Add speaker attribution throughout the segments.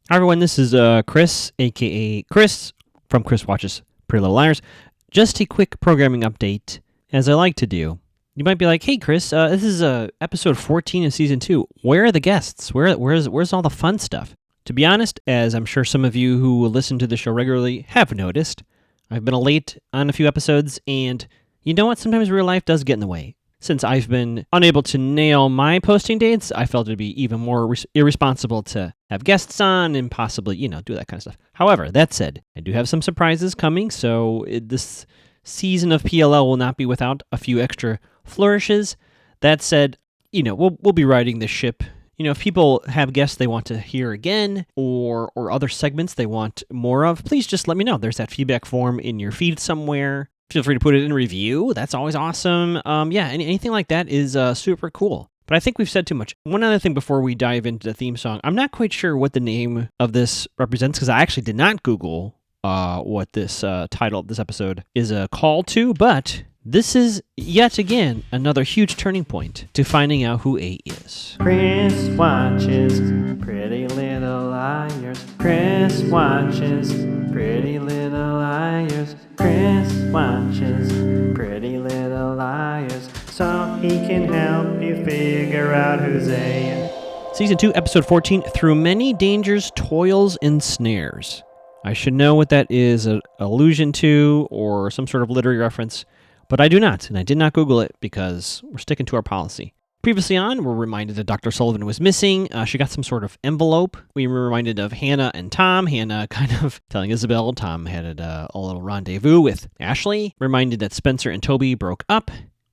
Speaker 1: Hi everyone, this is Chris, aka Chris, from Chris Watches Pretty Little Liars. Just a quick programming update, as I like to do. You might be like, "Hey Chris, this is episode 14 of season 2. Where are the guests? Where's all the fun stuff?" To be honest, as I'm sure some of you who listen to the show regularly have noticed, I've been late on a few episodes, and you know what? Sometimes real life does get in the way. Since I've been unable to nail my posting dates, I felt it'd be even more irresponsible to have guests on and possibly, do that kind of stuff. However, that said, I do have some surprises coming, so this season of PLL will not be without a few extra flourishes. That said, we'll be riding this ship. If people have guests they want to hear again or other segments they want more of, please just let me know. There's that feedback form in your feed somewhere. Feel free to put it in a review. That's always awesome. Anything like that is super cool. But I think we've said too much. One other thing before we dive into the theme song. I'm not quite sure what the name of this represents because I actually did not Google what this title of this episode is a call to, but this is yet again another huge turning point to finding out who A is. Chris watches Pretty Little Liars. Chris watches Pretty Little Liars. Chris watches Pretty Little Liars, so he can help you figure out who's A. Season 2, Episode 14, Through Many Dangers, Toils, and Snares. I should know what that is an allusion to or some sort of literary reference, but I do not, and I did not Google it because we're sticking to our policy. Previously on, we're reminded that Dr. Sullivan was missing. She got some sort of envelope. We were reminded of Hannah and Tom. Hannah kind of telling Isabel Tom had a little rendezvous with Ashley. Reminded that Spencer and Toby broke up.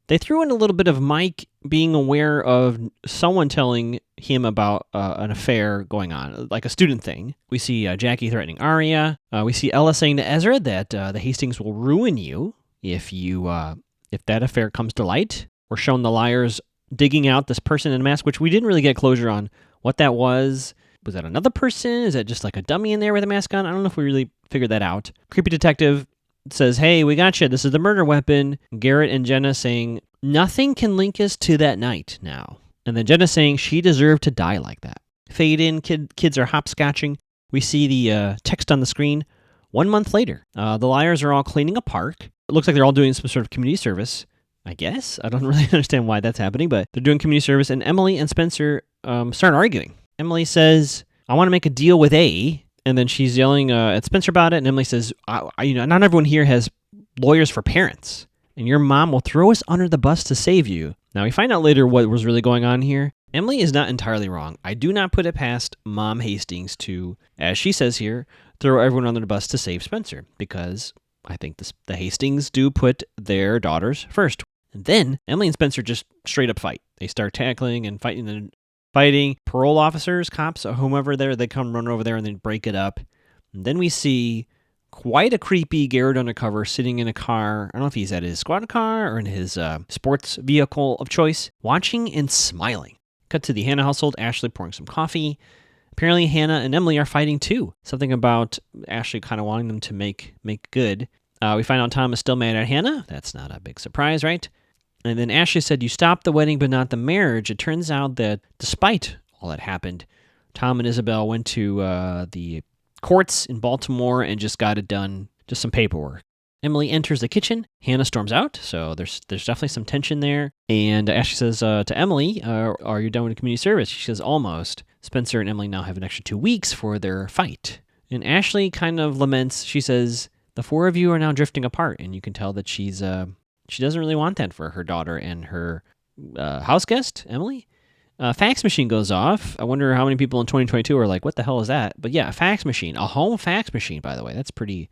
Speaker 1: They threw in a little bit of Mike being aware of someone telling him about an affair going on, like a student thing. We see Jackie threatening Arya. We see Ella saying to Ezra that the Hastings will ruin you if that affair comes to light. We're shown the liars digging out this person in a mask, which we didn't really get closure on what that was. Was that another person? Is that just like a dummy in there with a mask on? I don't know if we really figured that out. Creepy detective says, "Hey, we got you. This is the murder weapon." Garrett and Jenna saying, "Nothing can link us to that night now." And then Jenna saying she deserved to die like that. Fade in, kids are hopscotching. We see the text on the screen. 1 month later, the liars are all cleaning a park. It looks like they're all doing some sort of community service. I guess. I don't really understand why that's happening, but they're doing community service, and Emily and Spencer start arguing. Emily says, "I want to make a deal with A," and then she's yelling at Spencer about it, and Emily says, not everyone here has lawyers for parents, and your mom will throw us under the bus to save you. Now, we find out later what was really going on here. Emily is not entirely wrong. I do not put it past Mom Hastings to, as she says here, throw everyone under the bus to save Spencer, because I think the Hastings do put their daughters first. And then Emily and Spencer just straight up fight. They start tackling and fighting. Parole officers, cops, or whomever they come run over there and then break it up. And then we see quite a creepy Garrett undercover sitting in a car. I don't know if he's at his squad car or in his sports vehicle of choice, watching and smiling. Cut to the Hannah household, Ashley pouring some coffee. Apparently Hannah and Emily are fighting too. Something about Ashley kind of wanting them to make good. We find out Tom is still mad at Hannah. That's not a big surprise, right? And then Ashley said, "You stopped the wedding, but not the marriage." It turns out that despite all that happened, Tom and Isabel went to the courts in Baltimore and just got it done, just some paperwork. Emily enters the kitchen. Hannah storms out, so there's definitely some tension there. And Ashley says to Emily, "Are you done with community service?" She says, "Almost." Spencer and Emily now have an extra 2 weeks for their fight. And Ashley kind of laments. She says, "The four of you are now drifting apart," and you can tell that she doesn't really want that for her daughter and her house guest, Emily. Fax machine goes off. I wonder how many people in 2022 are like, "What the hell is that?" But yeah, a fax machine, a home fax machine, by the way. It's pretty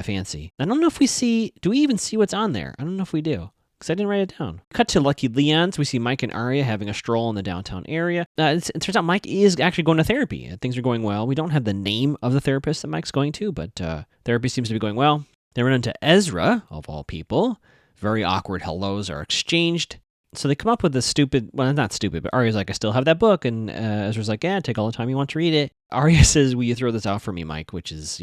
Speaker 1: fancy. I don't know if do we even see what's on there? I don't know if we do, because I didn't write it down. Cut to Lucky Leon's. We see Mike and Arya having a stroll in the downtown area. It turns out Mike is actually going to therapy. Things are going well. We don't have the name of the therapist that Mike's going to, but therapy seems to be going well. They run into Ezra, of all people. Very awkward hellos are exchanged. So they come up with this stupid, well, not stupid, but Arya's like, "I still have that book." And Ezra's like, "Yeah, take all the time you want to read it." Arya says, "Will you throw this out for me, Mike?" Which is,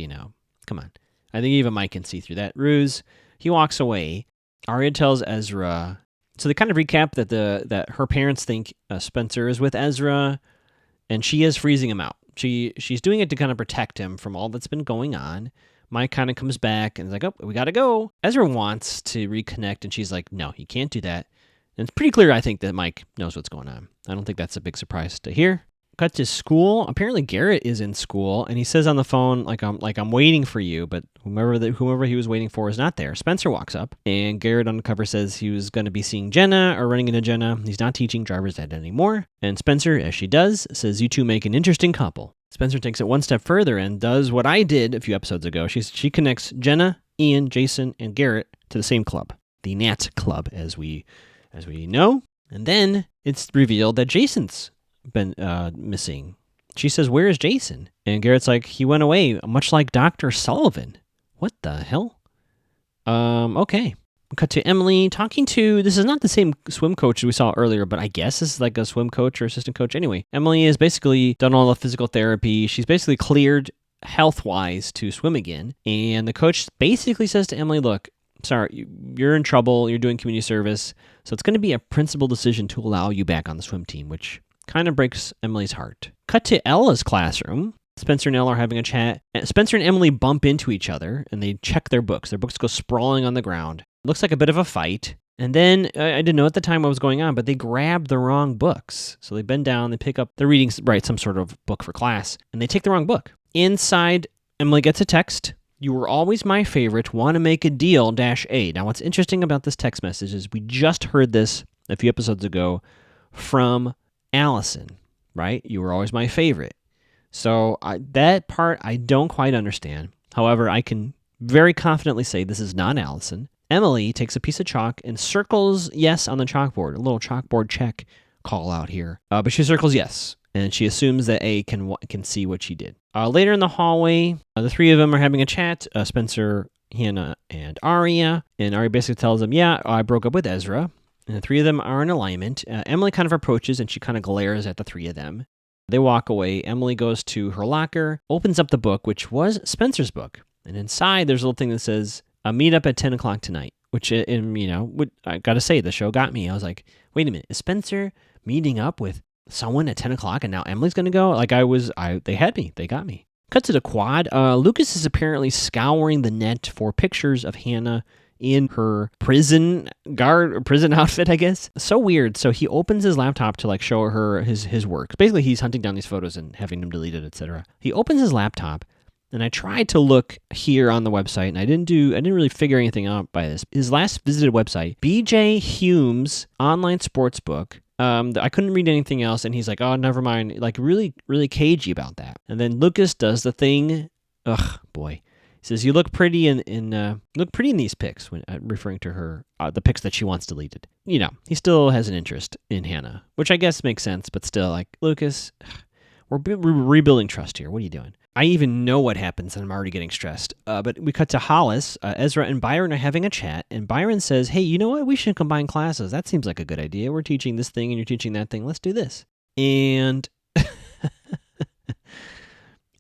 Speaker 1: come on. I think even Mike can see through that ruse. He walks away. Arya tells Ezra. So they kind of recap that her parents think Spencer is with Ezra, and she is freezing him out. she's doing it to kind of protect him from all that's been going on. Mike kind of comes back and is like, oh, we got to go. Ezra wants to reconnect, and she's like, no, you can't do that. And it's pretty clear, I think, that Mike knows what's going on. I don't think that's a big surprise to hear. Cut to school. Apparently Garrett is in school, and he says on the phone, like I'm waiting for you, but whomever he was waiting for is not there. Spencer walks up, and Garrett on the cover says he was going to be seeing Jenna or running into Jenna. He's not teaching driver's ed anymore. And Spencer, as she does, says, you two make an interesting couple. Spencer takes it one step further and does what I did a few episodes ago. She connects Jenna, Ian, Jason, and Garrett to the same club, the Nat Club, as we know. And then it's revealed that Jason's been missing. She says, where is Jason? And Garrett's like, he went away, much like Dr. Sullivan. What the hell? Okay. Cut to Emily talking to, this is not the same swim coach we saw earlier, but I guess this is like a swim coach or assistant coach. Anyway, Emily has basically done all the physical therapy. She's basically cleared health-wise to swim again. And the coach basically says to Emily, look, sorry, you're in trouble. You're doing community service. So it's going to be a principal decision to allow you back on the swim team, which kind of breaks Emily's heart. Cut to Ella's classroom. Spencer and Ella are having a chat. Spencer and Emily bump into each other, and they check their books. Their books go sprawling on the ground. It looks like a bit of a fight. And then, I didn't know at the time what was going on, but they grabbed the wrong books. So they bend down, they pick up, they're reading, some sort of book for class, and they take the wrong book. Inside, Emily gets a text. You were always my favorite. Want to make a deal, -A. Now, what's interesting about this text message is we just heard this a few episodes ago from Allison, right? You were always my favorite. So that part I don't quite understand. However, I can very confidently say this is not Allison. Emily takes a piece of chalk and circles yes on the chalkboard. A little chalkboard check call out here. But she circles yes, and she assumes that A can see what she did. Later in the hallway, the three of them are having a chat. Spencer, Hannah, and Aria. And Aria basically tells them, yeah, I broke up with Ezra. And the three of them are in alignment. Emily kind of approaches, and she kind of glares at the three of them. They walk away. Emily goes to her locker, opens up the book, which was Spencer's book. And inside, there's a little thing that says, meet up at 10 o'clock tonight, which, I got to say, the show got me. I was like, wait a minute, is Spencer meeting up with someone at 10 o'clock, and now Emily's going to go? They had me. They got me. Cut to the quad. Lucas is apparently scouring the net for pictures of Hannah in her prison outfit, I guess. So weird. So he opens his laptop to show her his work. Basically, he's hunting down these photos and having them deleted, etc. He opens his laptop, and I tried to look here on the website, and I didn't really figure anything out by this. His last visited website, BJ Hume's online sports book. I couldn't read anything else, and he's like, oh, never mind. Really, really cagey about that. And then Lucas does the thing. Ugh, boy. He says, you look pretty in these pics, when referring to her, the pics that she wants deleted. He still has an interest in Hannah, which I guess makes sense, but still, Lucas, we're rebuilding trust here. What are you doing? I even know what happens, and I'm already getting stressed. But we cut to Hollis. Ezra and Byron are having a chat, and Byron says, hey, you know what? We should combine classes. That seems like a good idea. We're teaching this thing, and you're teaching that thing. Let's do this. And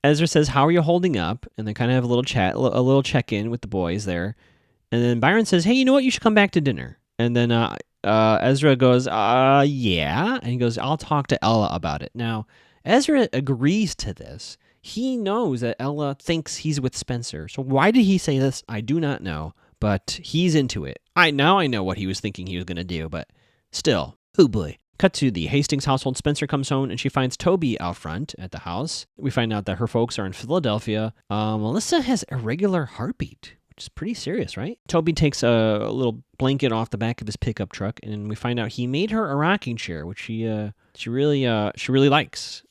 Speaker 1: Ezra says, how are you holding up? And they kind of have a little chat, a little check-in with the boys there. And then Byron says, hey, you know what? You should come back to dinner. And then Ezra goes, yeah. And he goes, I'll talk to Ella about it. Now, Ezra agrees to this. He knows that Ella thinks he's with Spencer. So why did he say this? I do not know, but he's into it. I know what he was thinking he was going to do, but still, oh boy. Cut to the Hastings household. Spencer comes home, and she finds Toby out front at the house. We find out that her folks are in Philadelphia. Melissa has irregular heartbeat, which is pretty serious, right? Toby takes a little blanket off the back of his pickup truck, and we find out he made her a rocking chair, which she really likes.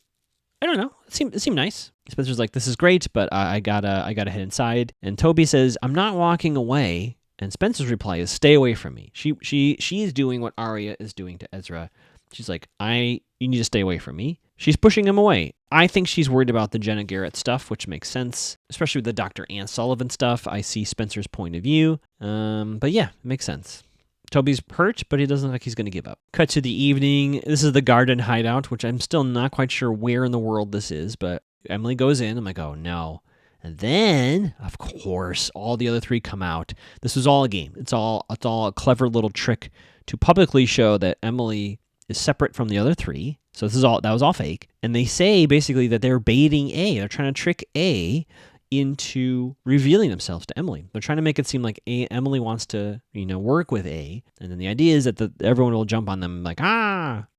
Speaker 1: I don't know. It seemed nice. Spencer's like, this is great, but I gotta head inside. And Toby says, I'm not walking away. And Spencer's reply is, stay away from me. She is doing what Aria is doing to Ezra. She's like, you need to stay away from me. She's pushing him away. I think she's worried about the Jenna Garrett stuff, which makes sense, especially with the Dr. Ann Sullivan stuff. I see Spencer's point of view. But yeah, it makes sense. Toby's hurt, but he doesn't look like he's going to give up. Cut to the evening. This is the garden hideout, which I'm still not quite sure where in the world this is, but Emily goes in. I'm like, oh no. And then, of course, all the other three come out. This is all a game. It's all a clever little trick to publicly show that Emily is separate from the other three. So that was all fake. And they say basically that they're baiting A. They're trying to trick A into revealing themselves to Emily. They're trying to make it seem like Emily wants to, work with A. And then the idea is that everyone will jump on them like,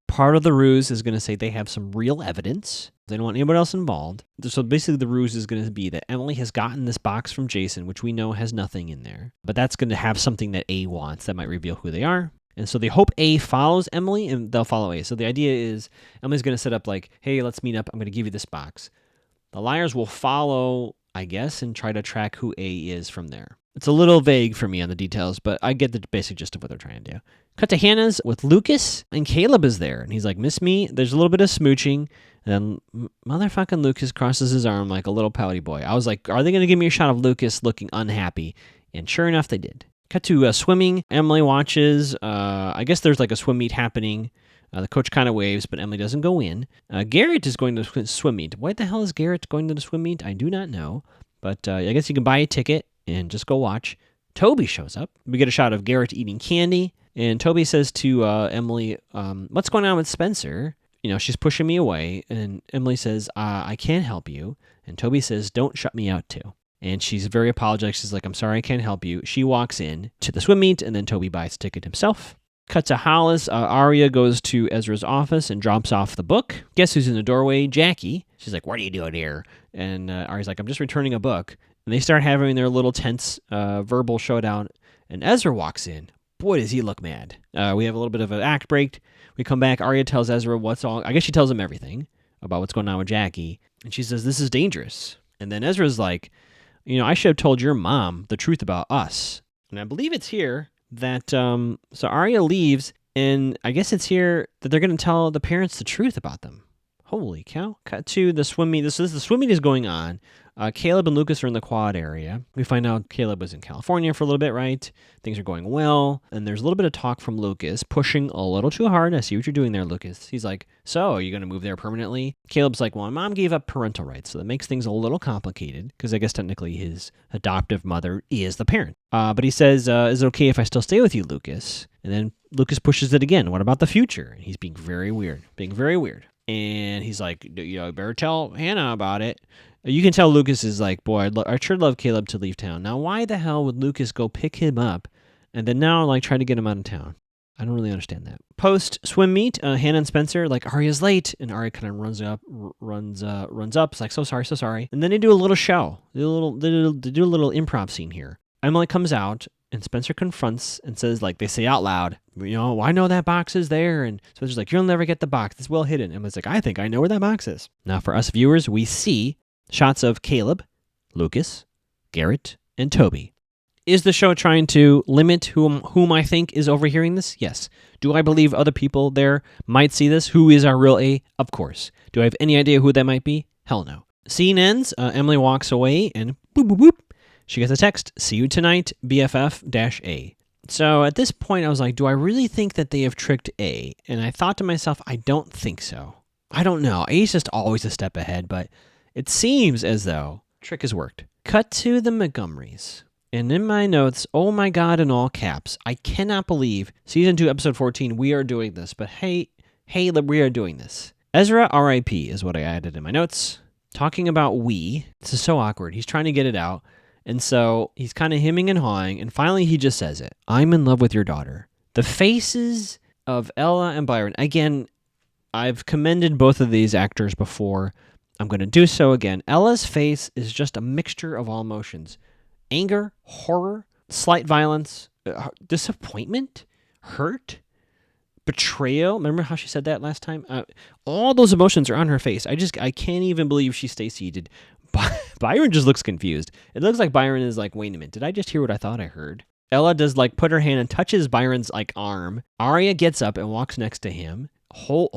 Speaker 1: Part of the ruse is going to say they have some real evidence. They don't want anybody else involved. So basically the ruse is going to be that Emily has gotten this box from Jason, which we know has nothing in there. But that's going to have something that A wants that might reveal who they are. And so they hope A follows Emily, and they'll follow A. So the idea is Emily's going to set up like, hey, let's meet up. I'm going to give you this box. The liars will follow, I guess, and try to track who A is from there. It's a little vague for me on the details, but I get the basic gist of what they're trying to do. Cut to Hannah's with Lucas, and Caleb is there. And he's like, miss me? There's a little bit of smooching. And then motherfucking Lucas crosses his arm like a little pouty boy. I was like, are they going to give me a shot of Lucas looking unhappy? And sure enough, they did. Cut to swimming. Emily watches. I guess there's like a swim meet happening. The coach kind of waves, but Emily doesn't go in. Garrett is going to the swim meet. Why the hell is Garrett going to the swim meet? I do not know. But I guess you can buy a ticket and just go watch. Toby shows up. We get a shot of Garrett eating candy. And Toby says to Emily, what's going on with Spencer? She's pushing me away. And Emily says, I can't help you. And Toby says, don't shut me out too. And she's very apologetic. She's like, I'm sorry, I can't help you. She walks in to the swim meet, and then Toby buys a ticket himself. Cut to Hollis. Arya goes to Ezra's office and drops off the book. Guess who's in the doorway? Jackie. She's like, what are you doing here? And Arya's like, I'm just returning a book. And they start having their little tense verbal showdown. And Ezra walks in. Boy, does he look mad. We have a little bit of an act break. We come back. Arya tells Ezra I guess she tells him everything about what's going on with Jackie. And she says, this is dangerous. And then Ezra's like, I should have told your mom the truth about us. And I believe it's here that, so Arya leaves, and I guess it's here that they're going to tell the parents the truth about them. Holy cow. Cut to the swim meet. The swim meet is going on. Caleb and Lucas are in the quad area. We find out Caleb was in California for a little bit, right? Things are going well. And there's a little bit of talk from Lucas, pushing a little too hard. I see what you're doing there, Lucas. He's like, so are you going to move there permanently? Caleb's like, well, my mom gave up parental rights, so that makes things a little complicated, because I guess technically his adoptive mother is the parent. But he says, is it okay if I still stay with you, Lucas? And then Lucas pushes it again. What about the future? And he's being very weird. And he's like, I better tell Hannah about it. You can tell Lucas is like, boy, I'd sure love Caleb to leave town. Now, why the hell would Lucas go pick him up and then now try to get him out of town? I don't really understand that. Post swim meet, Hannah and Spencer like, Arya's late, and Arya kind of runs up. It's like, so sorry. And then they do a little show. They do a little improv scene here. Emily comes out, and Spencer confronts and says, they say out loud, I know that box is there. And Spencer's like, you'll never get the box. It's well hidden. Emily's like, I think I know where that box is. Now, for us viewers, we see shots of Caleb, Lucas, Garrett, and Toby. Is the show trying to limit whom I think is overhearing this? Yes. Do I believe other people there might see this? Who is our real A? Of course. Do I have any idea who that might be? Hell no. Scene ends. Emily walks away, and boop, boop, boop. She gets a text, see you tonight, BFF-A. So at this point, I was like, do I really think that they have tricked A? And I thought to myself, I don't think so. I don't know. A's just always a step ahead, but it seems as though trick has worked. Cut to the Montgomerys. And in my notes, oh my God, in all caps, I cannot believe Season 2, Episode 14, we are doing this. But hey, we are doing this. Ezra R.I.P. is what I added in my notes. Talking about we. This is so awkward. He's trying to get it out. And so he's kind of hemming and hawing, and finally he just says it. I'm in love with your daughter. The faces of Ella and Byron. Again, I've commended both of these actors before. I'm going to do so again. Ella's face is just a mixture of all emotions. Anger, horror, slight violence, disappointment, hurt, betrayal. Remember how she said that last time? All those emotions are on her face. I can't even believe she stays seated. Byron just looks confused. It looks like Byron is like, wait a minute, did I just hear what I thought I heard? Ella does put her hand and touches Byron's arm. Arya gets up and walks next to him,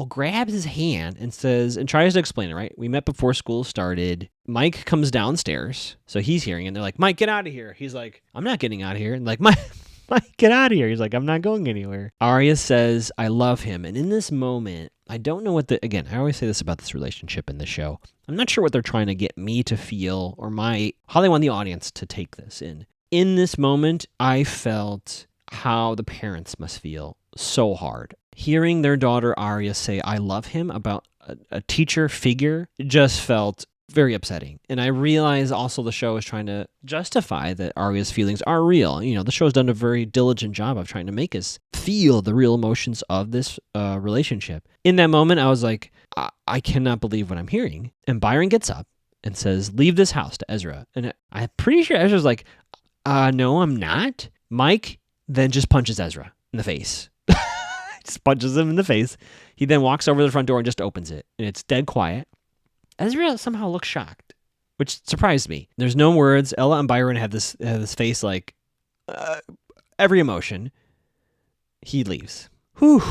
Speaker 1: grabs his hand and tries to explain it, right? We met before school started. Mike comes downstairs, so he's hearing it. And they're like, Mike, get out of here. He's like, I'm not getting out of here. And Mike, get out of here. He's like, I'm not going anywhere. Arya says, I love him. And in this moment, I don't know again, I always say this about this relationship in the show. I'm not sure what they're trying to get me to feel or how they want the audience to take this in. In this moment, I felt how the parents must feel so hard. hearing their daughter Arya say, I love him, about a teacher figure, just felt very upsetting. And I realize also the show is trying to justify that Arya's feelings are real. You know, the show's done a very diligent job of trying to make us feel the real emotions of this relationship. In that moment, I was like, I cannot believe what I'm hearing. And Byron gets up and says, leave this house, to Ezra. And I'm pretty sure Ezra's like, no, I'm not. Mike then just punches Ezra in the face. Just punches him in the face. He then walks over to the front door and just opens it. And it's dead quiet. Ezra somehow looks shocked, which surprised me. There's no words. Ella and Byron have this face like every emotion. He leaves. Whew.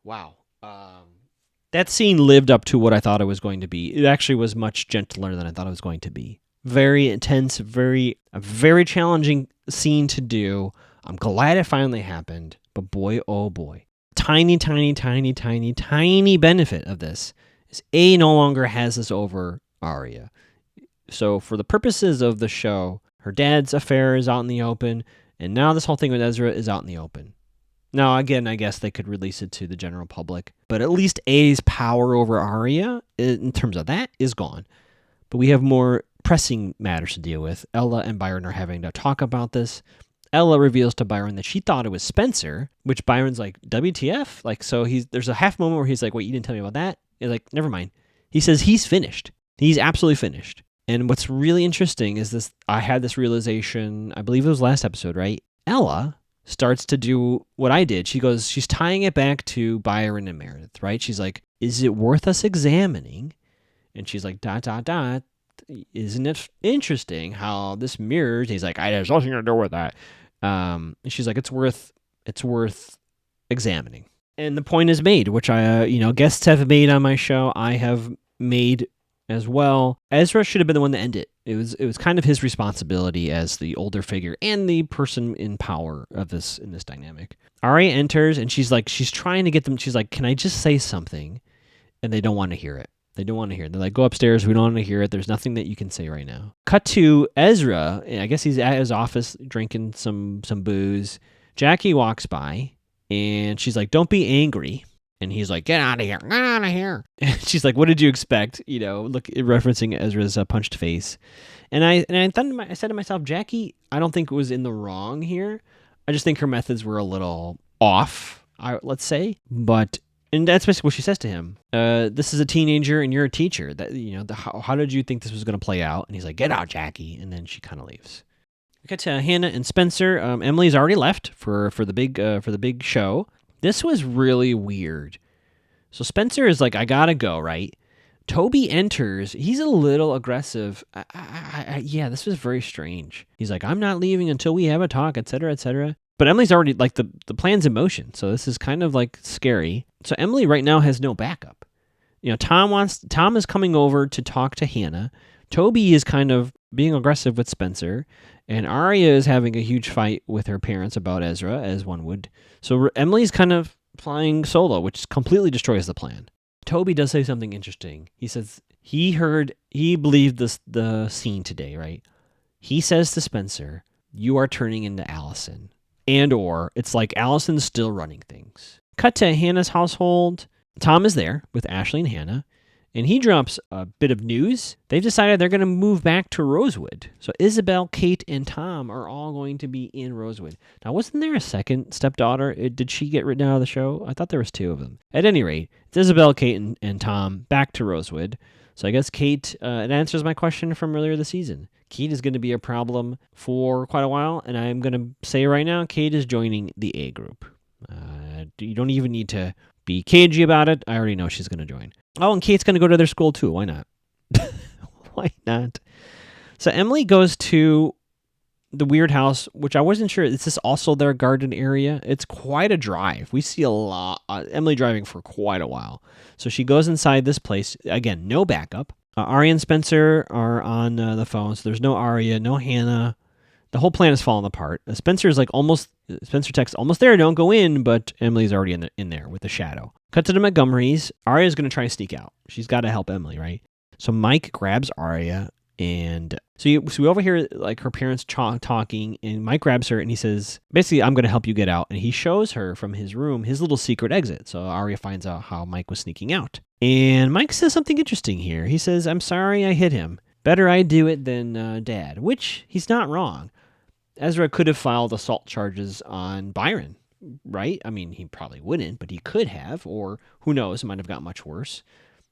Speaker 1: Wow. That scene lived up to what I thought it was going to be. It actually was much gentler than I thought it was going to be. Very intense, a very challenging scene to do. I'm glad it finally happened, but boy, oh boy. Tiny benefit of this is A no longer has this over Arya. So for the purposes of the show, her dad's affair is out in the open, and now this whole thing with Ezra is out in the open. Now, again, I guess they could release it to the general public, but at least A's power over Arya, in terms of that, is gone. But we have more pressing matters to deal with. Ella and Byron are having to talk about this. Ella reveals to Byron that she thought it was Spencer, which Byron's like, WTF? Like, so there's a half moment where he's like, wait, you didn't tell me about that? He's like, never mind. He says he's finished. He's absolutely finished. And what's really interesting is this, I had this realization, I believe it was last episode, right? Ella starts to do what I did. She's tying it back to Byron and Meredith, right? She's like, is it worth us examining? And she's like, ... Isn't it interesting how this mirrors? He's like, there's nothing to do with that. And she's like, it's worth examining. And the point is made, which I, guests have made on my show. I have made as well. Ezra should have been the one to end it. It was kind of his responsibility as the older figure and the person in power of this in this dynamic. Arya enters and she's trying to get them. She's like, can I just say something? And they don't want to hear it. They don't want to hear it. They're like, go upstairs. We don't want to hear it. There's nothing that you can say right now. Cut to Ezra. I guess he's at his office drinking some booze. Jackie walks by and she's like, don't be angry. And he's like, get out of here. Get out of here. And she's like, what did you expect? Look, referencing Ezra's punched face. And I said to myself, Jackie, I don't think was in the wrong here. I just think her methods were a little off, let's say. And that's basically what she says to him. This is a teenager and you're a teacher. How did you think this was going to play out? And he's like, get out, Jackie. And then she kind of leaves. We get to Hannah and Spencer. Emily's already left for the big show. This was really weird. So Spencer is like, I gotta go, right? Toby enters. He's a little aggressive. Yeah, this was very strange. He's like, I'm not leaving until we have a talk, etc., etc. But Emily's already, like, the plan's in motion, so this is kind of, like, scary. So Emily right now has no backup. Tom is coming over to talk to Hannah. Toby is kind of being aggressive with Spencer. And Arya is having a huge fight with her parents about Ezra, as one would. So Emily's kind of flying solo, which completely destroys the plan. Toby does say something interesting. He says he believed the scene today, right? He says to Spencer, you are turning into Allison. And/or it's like Allison's still running things. Cut to Hannah's household. Tom is there with Ashley and Hannah, and he drops a bit of news. They've decided they're going to move back to Rosewood. So Isabel, Kate, and Tom are all going to be in Rosewood. Now, wasn't there a second stepdaughter? Did she get written out of the show? I thought there was two of them. At any rate, it's Isabel, Kate, and Tom back to Rosewood. So I guess Kate, it answers my question from earlier this season. Kate is going to be a problem for quite a while, and I'm going to say right now, Kate is joining the A group. You don't even need to be cagey about it. I already know she's going to join. Oh, and Kate's going to go to their school too. Why not? Why not? So Emily goes to the weird house, which I wasn't sure. Is this also their garden area? It's quite a drive. We see a lot. Emily driving for quite a while. So she goes inside this place. Again, no backup. Arya and Spencer are on the phone. So there's no Arya, no Hannah. The whole plan is falling apart. Spencer texts, almost there, don't go in, but Emily's already in there with the shadow. Cut to the Montgomerys. Arya's going to try to sneak out. She's got to help Emily, right? So Mike grabs Arya and So we overhear like her parents talking, and Mike grabs her and he says, basically, I'm going to help you get out. And he shows her from his room his little secret exit. So Arya finds out how Mike was sneaking out. And Mike says something interesting here. He says, I'm sorry I hit him. Better I do it than Dad, which he's not wrong. Ezra could have filed assault charges on Byron, right? I mean, he probably wouldn't, but he could have, or who knows, it might have got much worse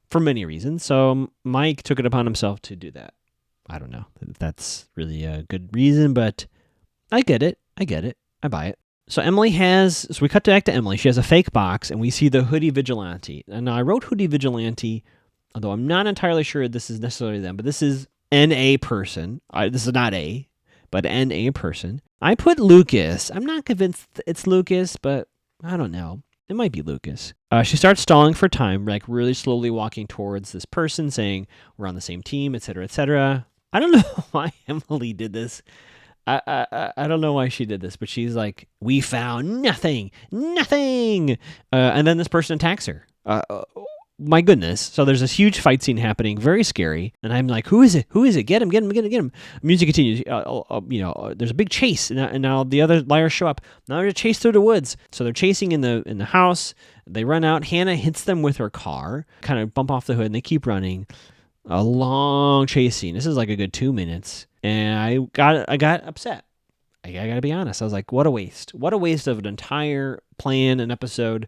Speaker 1: for many reasons. So Mike took it upon himself to do that. I don't know if that's really a good reason, but I get it. I buy it. So we cut back to Emily. She has a fake box, and we see the Hoodie Vigilante. And now I wrote Hoodie Vigilante, although I'm not entirely sure this is necessarily them, but this is N.A. person. This is not A, but N.A. person. I put Lucas. I'm not convinced it's Lucas, but I don't know. It might be Lucas. She starts stalling for time, like really slowly walking towards this person, saying, we're on the same team, etc., etc. I don't know why Emily did this. I don't know why she did this, but she's like, we found nothing. And then this person attacks her. My goodness. So there's this huge fight scene happening, very scary. And I'm like, who is it? Get him. Music continues. There's a big chase. And now the other liars show up. Now they're chase through the woods. So they're chasing in the house. They run out. Hannah hits them with her car, kind of bump off the hood, and they keep running. A long chase scene. This is like a good 2 minutes. And I got upset. I gotta be honest. I was like, what a waste. What a waste of an entire plan, an episode.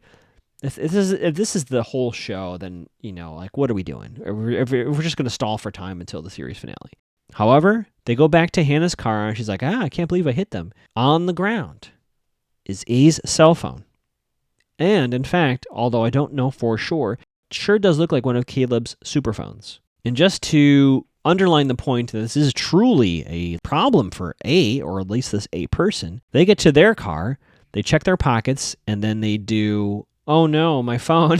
Speaker 1: If this is the whole show, then, like, what are we doing? If we're just going to stall for time until the series finale. However, they go back to Hannah's car, and she's like, I can't believe I hit them. On the ground is A's cell phone. And, in fact, although I don't know for sure, it sure does look like one of Caleb's superphones. And just to underline the point that this is truly a problem for A, or at least this A person, they get to their car, they check their pockets, and then they do... oh no, my phone,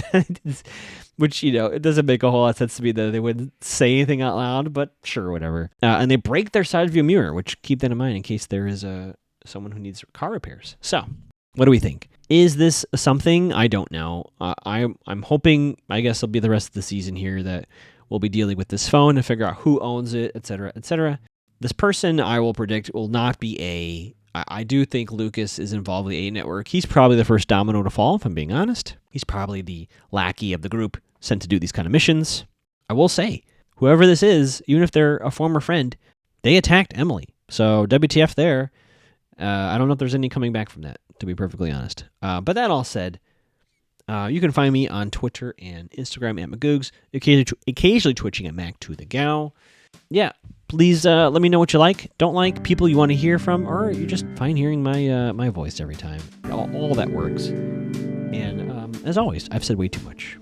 Speaker 1: which, it doesn't make a whole lot of sense to me that they wouldn't say anything out loud, but sure, whatever. And they break their side view mirror, which keep that in mind in case there is someone who needs car repairs. So, what do we think? Is this something? I don't know. I'm hoping, I guess it'll be the rest of the season here that we'll be dealing with this phone and figure out who owns it, etc., etc. This person, I will predict, will not be A. I do think Lucas is involved with the A network. He's probably the first domino to fall, if I'm being honest. He's probably the lackey of the group sent to do these kind of missions. I will say, whoever this is, even if they're a former friend, they attacked Emily. So WTF there. I don't know if there's any coming back from that, to be perfectly honest. But that all said, you can find me on Twitter and Instagram at Magoogs, occasionally twitching at Mac2theGow. Yeah, please let me know what you like, don't like, people you want to hear from, or you just find hearing my voice every time. All that works. And as always, I've said way too much.